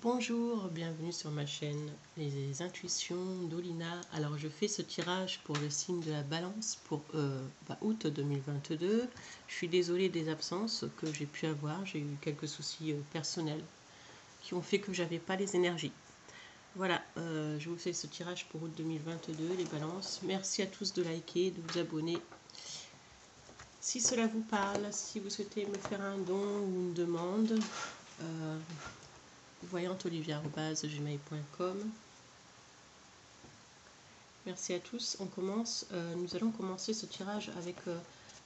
Bonjour, bienvenue sur ma chaîne Les Intuitions d'Olina. Alors je fais ce tirage pour le signe de la Balance pour août 2022. Je suis désolée des absences que j'ai pu avoir. J'ai eu quelques soucis personnels qui ont fait que j'avais pas les énergies. Voilà, je vous fais ce tirage pour août 2022, les Balances. Merci à tous de liker, de vous abonner. Si cela vous parle, si vous souhaitez me faire un don ou une demande, voyantolivia@gmail.com. Merci à tous. On commence. Nous allons commencer ce tirage avec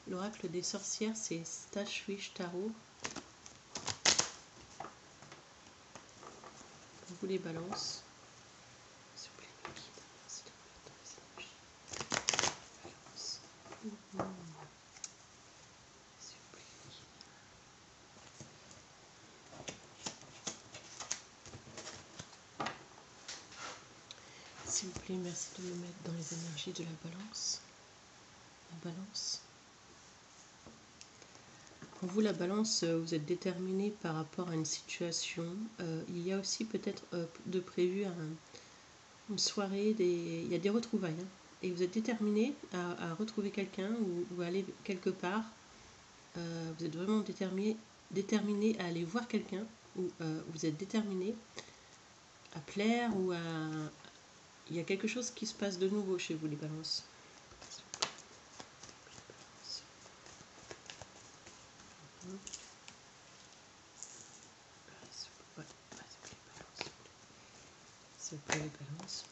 l'oracle des sorcières. C'est Stashwish Tarot. Pour vous les balances. S'il vous plaît, me guide, s'il te plaît, dans les énergies. Balance. S'il vous plaît, guide. S'il vous plaît, merci de me mettre dans les énergies de la balance. La balance. Pour vous, la balance, vous êtes déterminé par rapport à une situation. Il y a aussi peut-être de prévu une soirée, il y a des retrouvailles. Hein, et vous êtes déterminé à retrouver quelqu'un ou à aller quelque part. Vous êtes vraiment déterminé à aller voir quelqu'un ou vous êtes déterminé à plaire ou à... Il y a quelque chose qui se passe de nouveau chez vous, les balances. S'il vous plaît, les balances.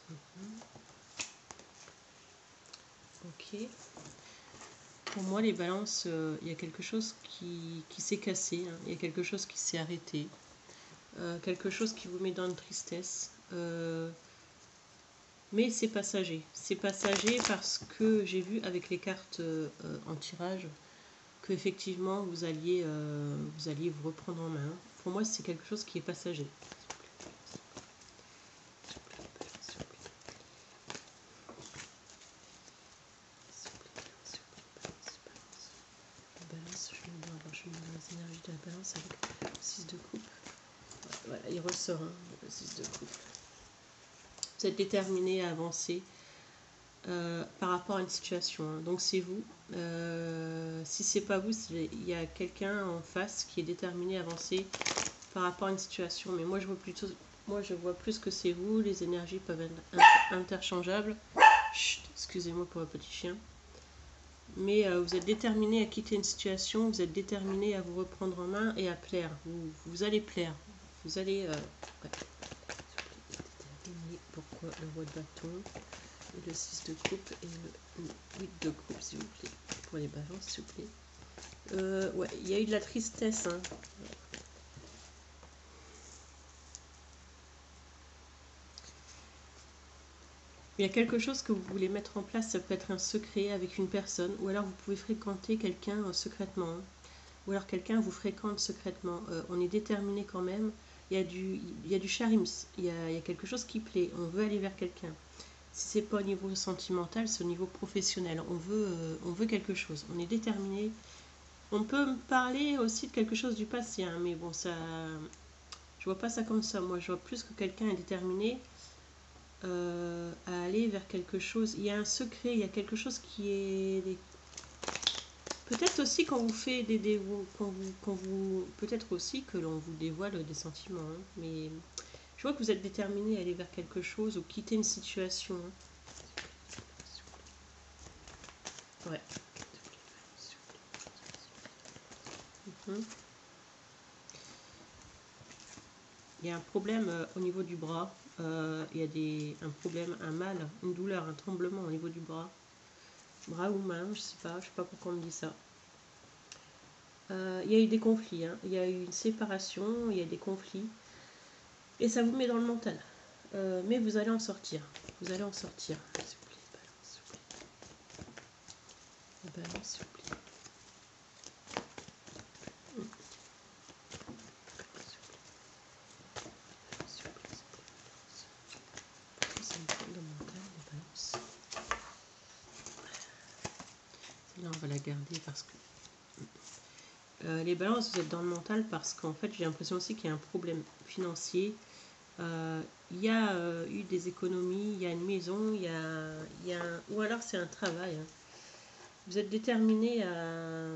Ok. Pour moi, les balances, il y a quelque chose qui s'est cassé. Hein. Il y a quelque chose qui s'est arrêté. Quelque chose qui vous met dans une tristesse. Mais c'est passager. C'est passager parce que j'ai vu avec les cartes en tirage que effectivement vous alliez vous reprendre en main. Pour moi, c'est quelque chose qui est passager. Balance, je mets dans les énergies de la balance avec le 6 de coupe. Voilà, il ressort hein, le 6 de coupe. Vous êtes déterminé à avancer par rapport à une situation. Hein. Donc c'est vous. Si c'est pas vous, il y a quelqu'un en face qui est déterminé à avancer par rapport à une situation. Mais moi je vois plus que c'est vous. Les énergies peuvent être interchangeables. Chut, excusez-moi pour le petit chien. Mais vous êtes déterminé à quitter une situation. Vous êtes déterminé à vous reprendre en main et à plaire. Vous allez plaire. Vous allez... Ouais. Pourquoi le roi de bâton et le 6 de coupe et le 8 de coupe, s'il vous plaît, pour les balances, s'il vous plaît. Ouais, il y a eu de la tristesse. Hein. Il y a quelque chose que vous voulez mettre en place, ça peut être un secret avec une personne, ou alors vous pouvez fréquenter quelqu'un secrètement. Hein. Ou alors quelqu'un vous fréquente secrètement. On est déterminé quand même. Il y a du charims, il y a quelque chose qui plaît. On veut aller vers quelqu'un. Si c'est pas au niveau sentimental, c'est au niveau professionnel. On veut quelque chose. On est déterminé. On peut parler aussi de quelque chose du passé, hein, mais bon, ça, je vois pas ça comme ça. Moi, je vois plus que quelqu'un est déterminé à aller vers quelque chose. Il y a un secret, il y a quelque chose qui est... Peut-être aussi quand vous faites peut-être aussi que l'on vous dévoile des sentiments. Hein, mais je vois que vous êtes déterminé à aller vers quelque chose ou quitter une situation. Hein. Ouais. Il y a un problème au niveau du bras. Il y a un problème, un mal, une douleur, un tremblement au niveau du bras. Bras ou main, je sais pas pourquoi on me dit ça. Il y a eu des conflits, hein. Il y a eu une séparation, il y a des conflits. Et ça vous met dans le mental. Mais vous allez en sortir. Vous allez en sortir. S'il vous plaît, balance, s'il vous plaît. Balance, s'il vous plaît. Là, on va la garder parce que les balances, vous êtes dans le mental parce qu'en fait, j'ai l'impression aussi qu'il y a un problème financier. Il y a eu des économies, il y a une maison, ou alors c'est un travail. Hein. Vous êtes déterminé à...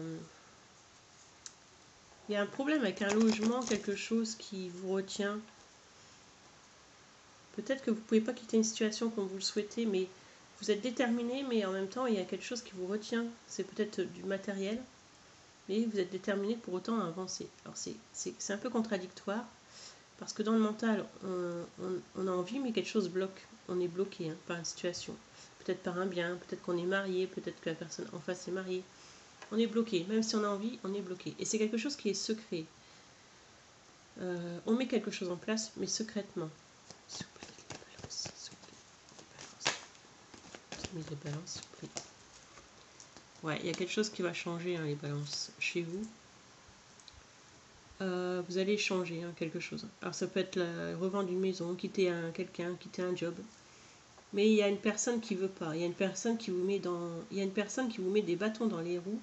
Il y a un problème avec un logement, quelque chose qui vous retient. Peut-être que vous ne pouvez pas quitter une situation comme vous le souhaitez, mais vous êtes déterminé, mais en même temps, il y a quelque chose qui vous retient. C'est peut-être du matériel, mais vous êtes déterminé pour autant à avancer. Alors c'est un peu contradictoire, parce que dans le mental, on a envie, mais quelque chose bloque. On est bloqué hein, par une situation. Peut-être par un bien, peut-être qu'on est marié, peut-être que la personne en face est mariée. On est bloqué. Même si on a envie, on est bloqué. Et c'est quelque chose qui est secret. On met quelque chose en place, mais secrètement. S'il vous plaît, les balances. S'il vous plaît, les balances. Les balances, s'il vous plaît. Ouais, il y a quelque chose qui va changer, hein, les balances, chez vous. Vous allez changer hein, quelque chose. Alors ça peut être revendre une maison, quitter quelqu'un, quitter un job. Mais il y a une personne qui veut pas. Il y a une personne qui vous met des bâtons dans les roues.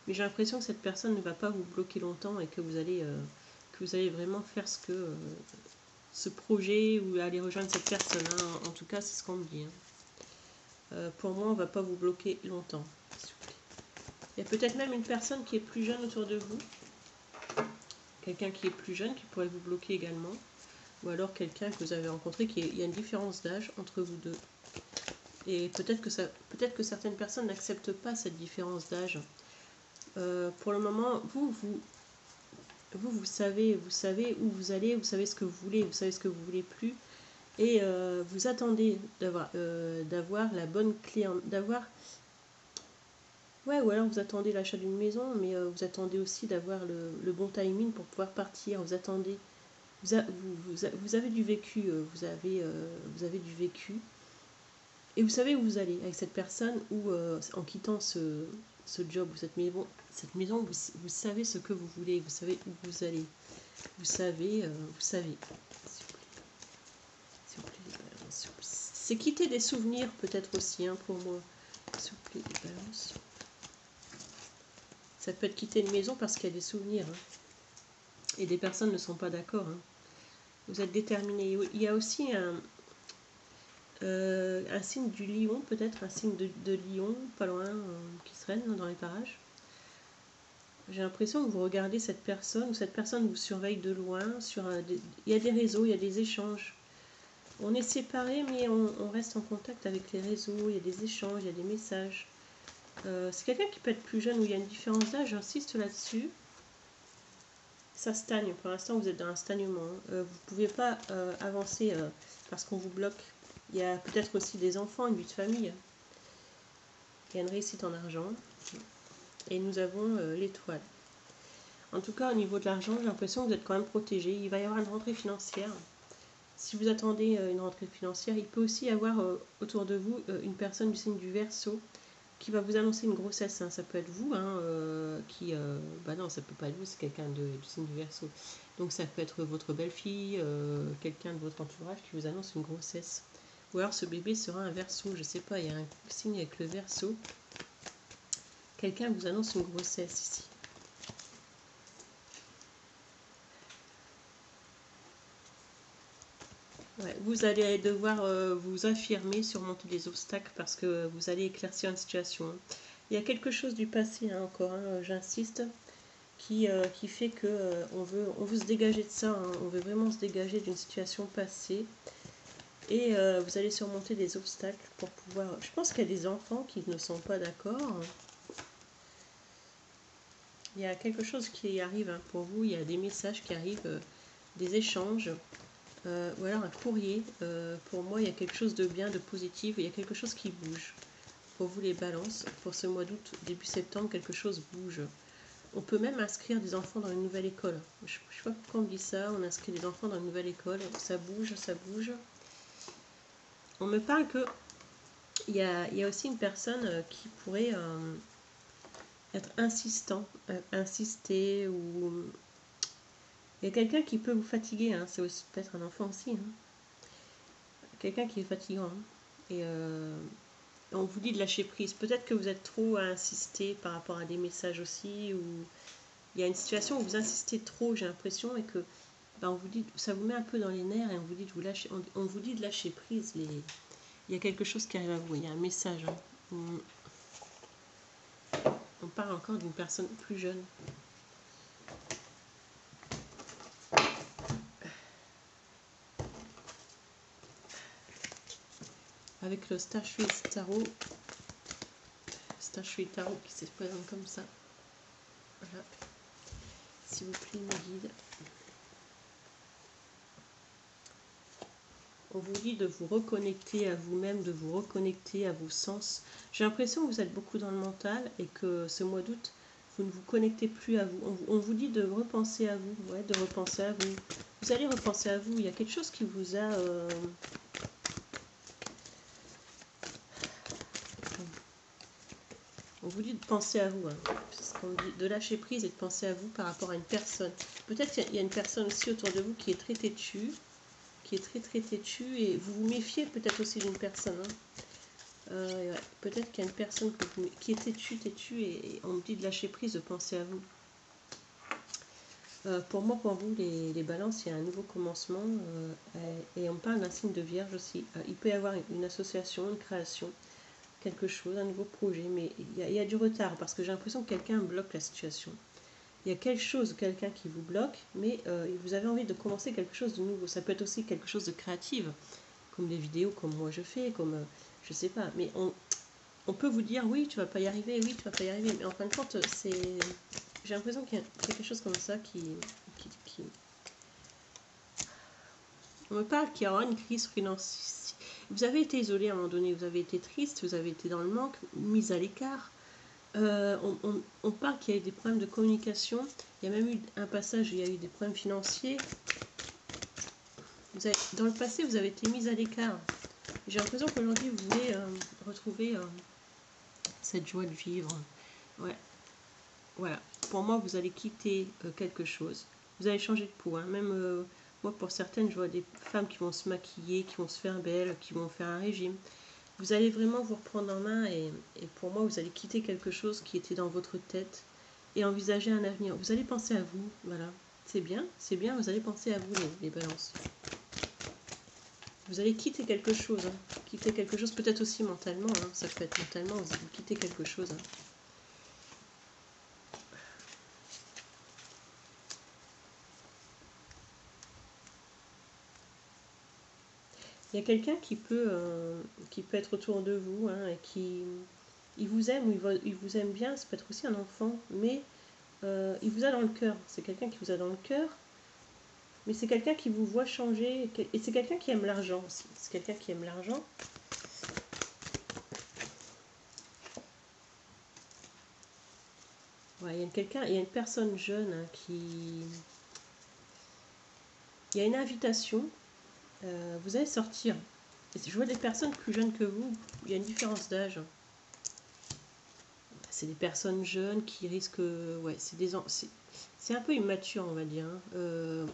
Mais j'ai l'impression que cette personne ne va pas vous bloquer longtemps et que vous allez vraiment faire ce projet ou aller rejoindre cette personne. Hein. En tout cas, c'est ce qu'on me dit. Hein. Pour moi, on ne va pas vous bloquer longtemps. Il y a peut-être même une personne qui est plus jeune autour de vous. Quelqu'un qui est plus jeune qui pourrait vous bloquer également. Ou alors quelqu'un que vous avez rencontré, il y a une différence d'âge entre vous deux. Et peut-être que certaines personnes n'acceptent pas cette différence d'âge. Pour le moment, vous savez où vous allez, vous savez ce que vous voulez, vous savez ce que vous voulez plus. Et vous attendez d'avoir la bonne cliente, ouais, ou alors vous attendez l'achat d'une maison, mais vous attendez aussi d'avoir le bon timing pour pouvoir partir. Vous attendez, vous avez du vécu, vous avez du vécu, et vous savez où vous allez avec cette personne ou en quittant ce job ou cette maison, vous savez ce que vous voulez, vous savez où vous allez, vous savez. S'il vous plaît, les balances. C'est quitter des souvenirs peut-être aussi hein, pour moi. S'il vous plaît, les balances. Ça peut être quitter une maison parce qu'il y a des souvenirs. Hein. Et des personnes ne sont pas d'accord. Hein. Vous êtes déterminé. Il y a aussi un signe du lion, peut-être un signe de lion, pas loin, qui traîne dans les parages. J'ai l'impression que vous regardez cette personne, ou cette personne vous surveille de loin. Il y a des réseaux, il y a des échanges. On est séparés, mais on reste en contact avec les réseaux. Il y a des échanges, il y a des messages. C'est quelqu'un qui peut être plus jeune, où il y a une différence d'âge, j'insiste là-dessus. Ça stagne, pour l'instant vous êtes dans un stagnement. Vous ne pouvez pas avancer parce qu'on vous bloque. Il y a peut-être aussi des enfants, une vie de famille. Il y a une réussite en argent. Et nous avons l'étoile. En tout cas, au niveau de l'argent, j'ai l'impression que vous êtes quand même protégé. Il va y avoir une rentrée financière. Si vous attendez une rentrée financière, il peut aussi y avoir autour de vous une personne du signe du Verseau qui va vous annoncer une grossesse. Hein. Ça peut être vous, hein, non, ça peut pas être vous, c'est quelqu'un du signe du Verseau. Donc ça peut être votre belle-fille, quelqu'un de votre entourage qui vous annonce une grossesse. Ou alors ce bébé sera un Verseau, je sais pas, il y a un signe avec le Verseau. Quelqu'un vous annonce une grossesse ici. Ouais, vous allez devoir vous affirmer, surmonter des obstacles parce que vous allez éclaircir une situation. Il y a quelque chose du passé, hein, encore, hein, j'insiste, qui fait que on veut se dégager de ça, hein, on veut vraiment se dégager d'une situation passée. Et vous allez surmonter des obstacles pour pouvoir... Je pense qu'il y a des enfants qui ne sont pas d'accord. Il y a quelque chose qui arrive hein, pour vous, il y a des messages qui arrivent, des échanges. Ou alors un courrier, pour moi il y a quelque chose de bien, de positif, il y a quelque chose qui bouge. Pour vous les balances, pour ce mois d'août, début septembre, quelque chose bouge. On peut même inscrire des enfants dans une nouvelle école. Je ne sais pas pourquoi on me dit ça, on inscrit des enfants dans une nouvelle école, ça bouge, ça bouge. On me parle que il y a aussi une personne qui pourrait être insistant, insister ou... Il y a quelqu'un qui peut vous fatiguer, hein. C'est peut-être un enfant aussi. Hein. Quelqu'un qui est fatigant. Hein. Et on vous dit de lâcher prise. Peut-être que vous êtes trop à insister par rapport à des messages aussi. Ou il y a une situation où vous insistez trop, j'ai l'impression, et que on vous dit, ça vous met un peu dans les nerfs et on vous dit de vous lâcher, on vous dit de lâcher prise. Il y a quelque chose qui arrive à vous, il y a un message. Hein. On parle encore d'une personne plus jeune. Avec le Starship Tarot qui se présente comme ça. Voilà. S'il vous plaît, mes guides. On vous dit de vous reconnecter à vous-même, de vous reconnecter à vos sens. J'ai l'impression que vous êtes beaucoup dans le mental et que ce mois d'août, vous ne vous connectez plus à vous. On vous dit de repenser à vous, ouais, de repenser à vous. Vous allez repenser à vous. Il y a quelque chose qui vous a... On vous dit de penser à vous. Hein. On dit de lâcher prise et de penser à vous par rapport à une personne. Peut-être qu'il y a une personne aussi autour de vous qui est très têtue. Qui est très têtue et vous vous méfiez peut-être aussi d'une personne. Hein. Ouais, peut-être qu'il y a une personne qui est têtue et on vous dit de lâcher prise, de penser à vous. Pour moi, pour vous, les balances, il y a un nouveau commencement et on parle d'un signe de vierge aussi. Il peut y avoir une association, une création, quelque chose, un nouveau projet, mais il y a du retard parce que j'ai l'impression que quelqu'un bloque la situation. Il y a quelque chose, quelqu'un qui vous bloque, mais vous avez envie de commencer quelque chose de nouveau. Ça peut être aussi quelque chose de créatif, comme des vidéos, comme moi je fais, comme je sais pas. Mais on peut vous dire oui, tu vas pas y arriver, oui, tu vas pas y arriver. Mais en fin de compte, j'ai l'impression qu'il y a quelque chose comme ça qui... On me parle qu'il y aura une crise financière. Vous avez été isolé à un moment donné, vous avez été triste, vous avez été dans le manque, mis à l'écart. On parle qu'il y a eu des problèmes de communication. Il y a même eu un passage où il y a eu des problèmes financiers. Dans le passé, vous avez été mis à l'écart. J'ai l'impression qu'aujourd'hui, vous voulez retrouver cette joie de vivre. Ouais. Voilà. Pour moi, vous allez quitter quelque chose. Vous allez changer de peau. Hein. Même moi, pour certaines, je vois des femmes qui vont se maquiller, qui vont se faire belles, qui vont faire un régime. Vous allez vraiment vous reprendre en main et pour moi, vous allez quitter quelque chose qui était dans votre tête et envisager un avenir. Vous allez penser à vous, voilà. C'est bien, vous allez penser à vous, les balances. Vous allez quitter quelque chose, hein. Quitter quelque chose, peut-être aussi mentalement, hein. Ça peut être mentalement, vous quittez quelque chose. Hein. Il y a quelqu'un qui peut être autour de vous hein, et qui il vous aime ou il vous aime bien, ça peut être aussi un enfant, mais il vous a dans le cœur. C'est quelqu'un qui vous a dans le cœur, mais c'est quelqu'un qui vous voit changer et c'est quelqu'un qui aime l'argent aussi. C'est quelqu'un qui aime l'argent. Ouais, il y a une personne jeune hein, qui... Il y a une invitation. Vous allez sortir. Je vois des personnes plus jeunes que vous. Il y a une différence d'âge. C'est des personnes jeunes qui risquent... Ouais, c'est un peu immature, on va dire. Hein.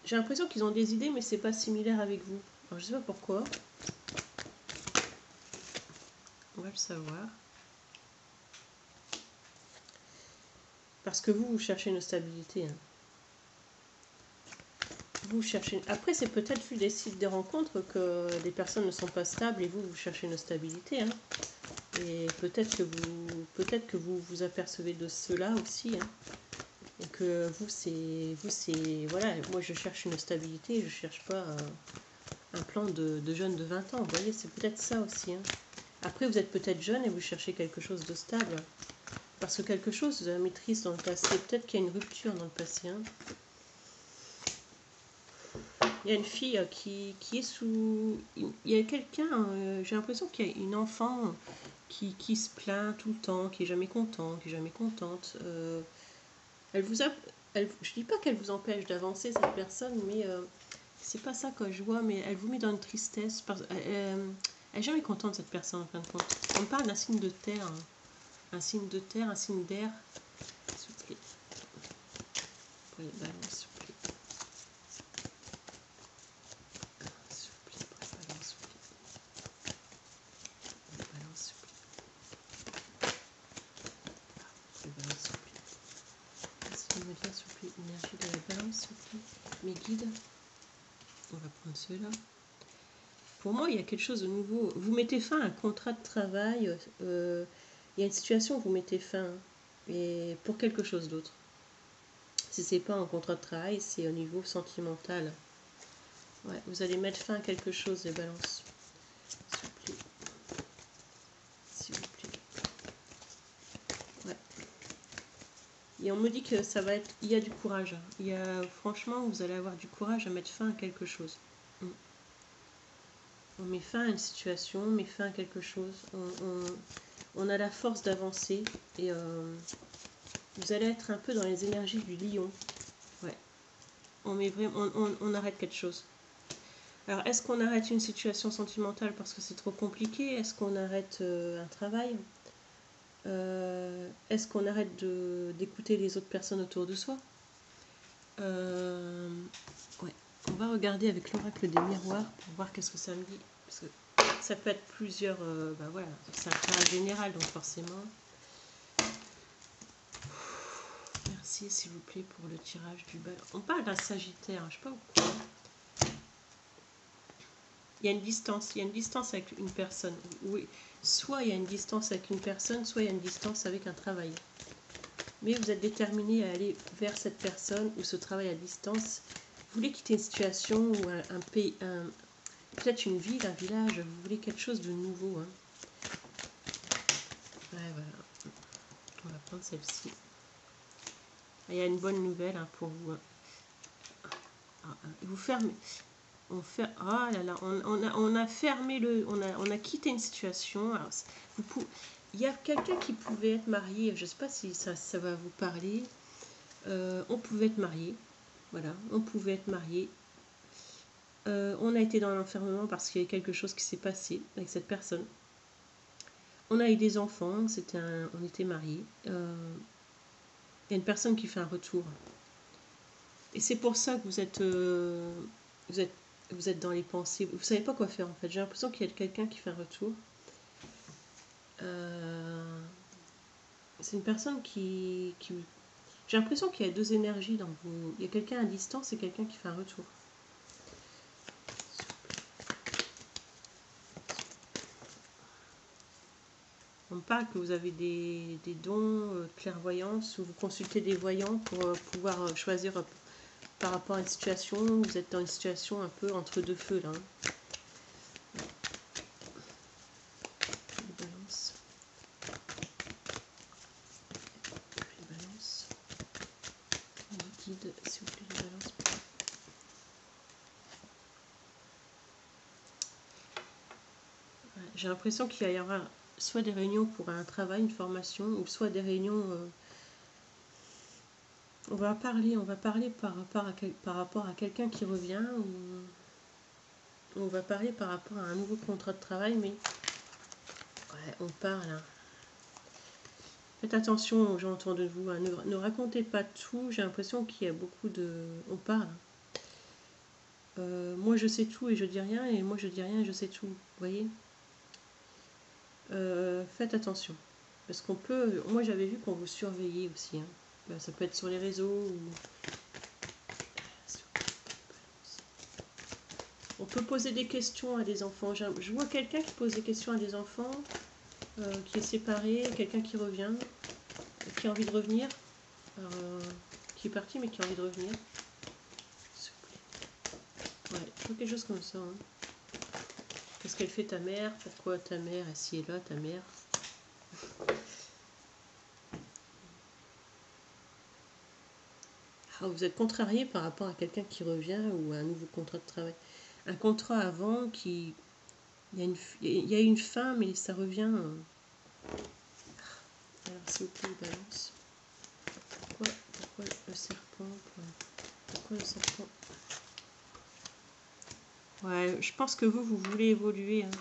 J'ai l'impression qu'ils ont des idées, mais c'est pas similaire avec vous. Alors, je sais pas pourquoi. On va le savoir. Parce que vous cherchez une stabilité. Hein. Vous cherchez... Après, c'est peut-être vu des sites des rencontres que les personnes ne sont pas stables et vous cherchez une stabilité. Hein. Et peut-être que vous vous apercevez de cela aussi. Hein. Et que vous, c'est... Voilà, moi, je cherche une stabilité, je ne cherche pas un plan de jeune de 20 ans. Vous voyez, c'est peut-être ça aussi. Hein. Après, vous êtes peut-être jeune et vous cherchez quelque chose de stable. Parce que quelque chose vous a mis triste dans le passé. Peut-être qu'il y a une rupture dans le passé. Hein. Il y a une fille qui est sous... Il y a quelqu'un, j'ai l'impression qu'il y a une enfant qui se plaint tout le temps, qui est jamais content, qui est jamais contente. Elle vous a... je dis pas qu'elle vous empêche d'avancer, cette personne, mais c'est pas ça que je vois, mais elle vous met dans une tristesse. Elle est jamais contente, cette personne, en fin de compte. On parle d'un signe de terre. Hein. Un signe de terre, un signe d'air. S'il vous plaît. Pour les balances, s'il vous plaît. S'il vous plaît, pour les balances, s'il vous plaît. Pour les balances, s'il vous plaît. Pour les balances, s'il vous plaît. Merci de me dire, s'il vous plaît, l'énergie de la mes guides. On va prendre ceux-là. Pour moi, il y a quelque chose de nouveau. Vous mettez fin à un contrat de travail. Il y a une situation où vous mettez fin et pour quelque chose d'autre. Si c'est pas un contrat de travail, c'est au niveau sentimental. Ouais, vous allez mettre fin à quelque chose, les balances. S'il vous plaît. S'il vous plaît. Ouais. Et on me dit que ça va être... Il y a du courage. Il y a, franchement, vous allez avoir du courage à mettre fin à quelque chose. On met fin à une situation, on met fin à quelque chose. On a la force d'avancer. Et vous allez être un peu dans les énergies du lion. Ouais. On met vraiment... On arrête quelque chose. Alors, est-ce qu'on arrête une situation sentimentale parce que c'est trop compliqué? Est-ce qu'on arrête un travail? Est-ce qu'on arrête d'écouter les autres personnes autour de soi? Ouais. On va regarder avec l'oracle des miroirs pour voir qu'est-ce que ça me dit. Parce que ça peut être plusieurs... bah voilà, c'est un tirage général, donc forcément... Merci, s'il vous plaît, pour le tirage du bal. On parle d'un Sagittaire, je sais pas pourquoi. Il y a une distance avec une personne. Oui, soit il y a une distance avec une personne, soit il y a une distance avec un travail. Mais vous êtes déterminé à aller vers cette personne ou ce travail à distance. Vous voulez quitter une situation ou un pays, peut-être une ville, un village, vous voulez quelque chose de nouveau. Hein. Ouais, voilà. On va prendre celle-ci. Il y a une bonne nouvelle hein, pour vous. Hein. Vous fermez. On fait, oh là là, on a fermé on a quitté une situation. Alors, il y a quelqu'un qui pouvait être marié, je ne sais pas si ça va vous parler. On pouvait être marié, voilà, on pouvait être marié. On a été dans l'enfermement parce qu'il y a quelque chose qui s'est passé avec cette personne. On a eu des enfants, on était mariés. Il y a une personne qui fait un retour. Et c'est pour ça que vous êtes dans les pensées. Vous ne savez pas quoi faire en fait. J'ai l'impression qu'il y a quelqu'un qui fait un retour. C'est une personne qui j'ai l'impression qu'il y a deux énergies dans vous. Il y a quelqu'un à distance et quelqu'un qui fait un retour. On me parle que vous avez des dons de clairvoyance ou vous consultez des voyants pour pouvoir choisir par rapport à une situation. Vous êtes dans une situation un peu entre deux feux là. Balance. Balance. Guide, s'il vous plaît, les balances. J'ai l'impression qu'il y aura soit des réunions pour un travail, une formation, ou soit des réunions... on va parler par rapport à quelqu'un qui revient, ou on va parler par rapport à un nouveau contrat de travail, mais ouais, on parle. Hein. Faites attention aux gens autour de vous, hein. Ne racontez pas tout, j'ai l'impression qu'il y a beaucoup de... On parle. Moi je sais tout et je dis rien, et moi je dis rien et je sais tout, vous voyez. Faites attention. Parce qu'on peut... Moi j'avais vu qu'on vous surveillait aussi. Hein. Ça peut être sur les réseaux ou... On peut poser des questions à des enfants. Je vois quelqu'un qui pose des questions à des enfants, qui est séparé, quelqu'un qui revient, qui a envie de revenir, qui est parti mais qui a envie de revenir. Ouais, je vois quelque chose comme ça. Hein. Qu'est-ce qu'elle fait ta mère? Pourquoi ta mère? Si elle est là, ta mère. Ah, vous êtes contrarié par rapport à quelqu'un qui revient ou à un nouveau contrat de travail. Un contrat avant qui... Il y a une fin, mais ça revient... Alors, s'il vous plaît, balance. Pourquoi le serpent? Pourquoi le serpent? Ouais, je pense que vous voulez évoluer. Hein.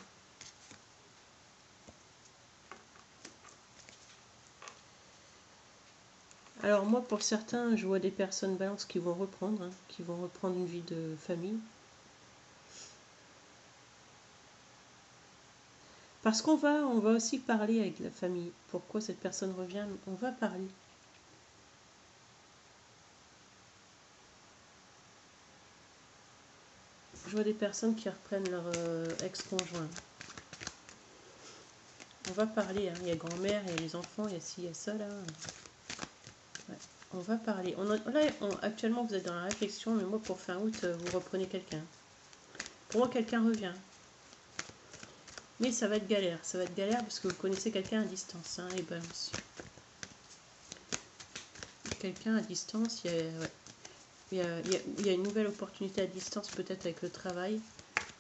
Alors moi, pour certains, je vois des personnes balance qui vont reprendre, hein, qui vont reprendre une vie de famille. Parce on va aussi parler avec la famille. Pourquoi cette personne revient? On va parler. Je vois des personnes qui reprennent leur ex-conjoint. On va parler, hein. Il y a grand-mère, il y a les enfants, il y a ci, il y a ça là. Ouais. On va parler. Actuellement, vous êtes dans la réflexion, mais moi, pour fin août, vous reprenez quelqu'un. Pour moi, quelqu'un revient. Mais ça va être galère. Ça va être galère parce que vous connaissez quelqu'un à distance, hein, les balances. Quelqu'un à distance, ouais. Il y a une nouvelle opportunité à distance, peut-être avec le travail.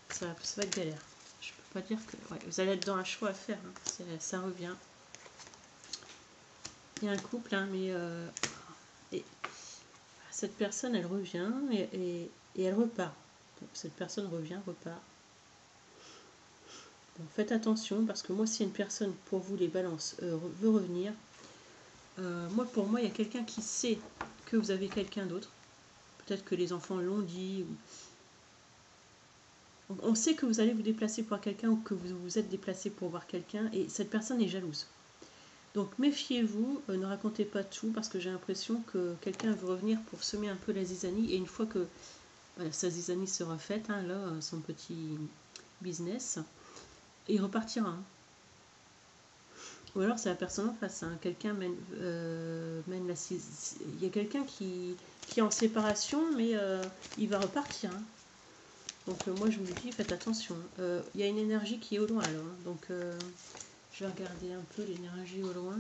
Ça va être galère. Je peux pas dire que... Ouais, vous allez être dans un choix à faire. Hein. Ça revient. Il y a un couple, hein, mais... et cette personne, elle revient et elle repart. Donc, cette personne revient, repart. Donc, faites attention, parce que moi, si une personne, pour vous, les balances, veut revenir, pour moi, il y a quelqu'un qui sait que vous avez quelqu'un d'autre. Peut-être que les enfants l'ont dit. On sait que vous allez vous déplacer pour quelqu'un ou que vous vous êtes déplacé pour voir quelqu'un et cette personne est jalouse. Donc méfiez-vous, ne racontez pas tout parce que j'ai l'impression que quelqu'un veut revenir pour semer un peu la zizanie et une fois que voilà, sa zizanie sera faite, hein, là, son petit business, il repartira. Hein. Ou alors c'est la personne en face, hein. Quelqu'un mène la... Il y a quelqu'un qui est en séparation, mais il va repartir. Hein. Donc moi je vous le dis, faites attention. Il y a une énergie qui est au loin alors. Hein. Donc je vais regarder un peu l'énergie au loin.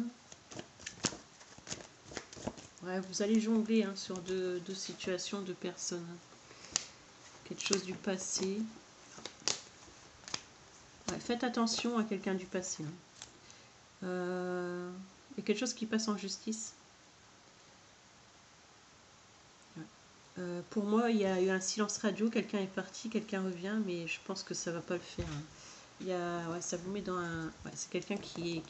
Ouais, vous allez jongler hein, sur deux situations, deux personnes. Quelque chose du passé. Ouais, faites attention à quelqu'un du passé. Hein. Il y a quelque chose qui passe en justice. Pour moi, il y a eu un silence radio, quelqu'un est parti, quelqu'un revient, mais je pense que ça va pas le faire. Hein. Ouais, ça vous met dans un... Ouais, c'est quelqu'un qui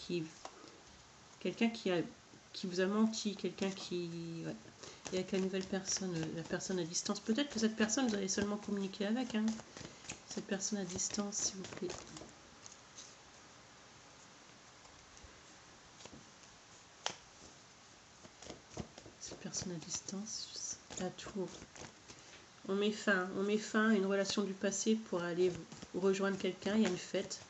vous a menti, quelqu'un qui... Ouais. Et avec la nouvelle personne, la personne à distance. Peut-être que cette personne, vous allez seulement communiquer avec. Hein. Cette personne à distance, s'il vous plaît. Cette personne à distance, la tour. On met fin à une relation du passé pour aller rejoindre quelqu'un. Il y a une fête.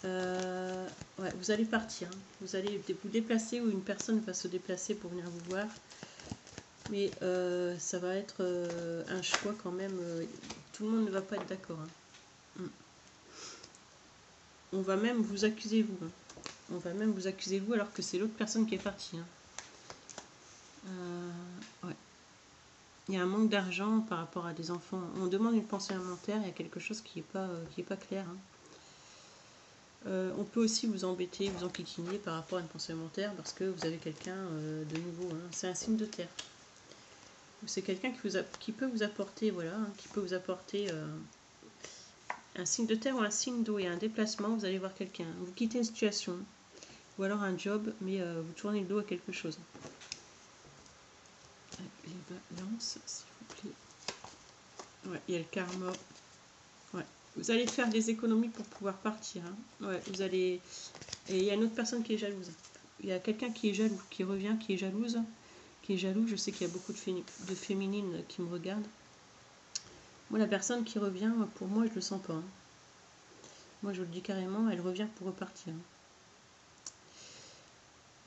Ouais, vous allez partir. Hein. Vous allez vous déplacer ou une personne va se déplacer pour venir vous voir. Mais ça va être un choix quand même. Tout le monde ne va pas être d'accord. Hein. On va même vous accuser vous. Hein. On va même vous accuser vous alors que c'est l'autre personne qui est partie. Hein. Ouais. Il y a un manque d'argent par rapport à des enfants. On demande une pension alimentaire, il y a quelque chose qui est pas clair. Hein. On peut aussi vous embêter, vous enquiquiner par rapport à une pension alimentaire parce que vous avez quelqu'un de nouveau. Hein. C'est un signe de terre. C'est quelqu'un qui peut vous apporter, voilà, hein, qui peut vous apporter un signe de terre ou un signe d'eau et un déplacement. Vous allez voir quelqu'un. Vous quittez une situation ou alors un job, mais vous tournez le dos à quelque chose. Les balances, s'il vous plaît. Ouais, il y a le karma. Ouais. Vous allez faire des économies pour pouvoir partir. Hein. Ouais, vous allez... Et il y a une autre personne qui est jalouse. Il y a quelqu'un qui est jaloux, qui revient, qui est jalouse. Qui est jaloux. Je sais qu'il y a beaucoup de féminines qui me regardent. Moi, la personne qui revient, pour moi, je le sens pas. Hein. Moi, je vous le dis carrément, elle revient pour repartir. Hein.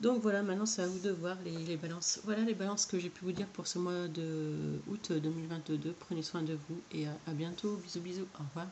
Donc voilà, maintenant c'est à vous de voir les balances. Voilà les balances que j'ai pu vous dire pour ce mois de août 2022. Prenez soin de vous et à bientôt. Bisous bisous. Au revoir.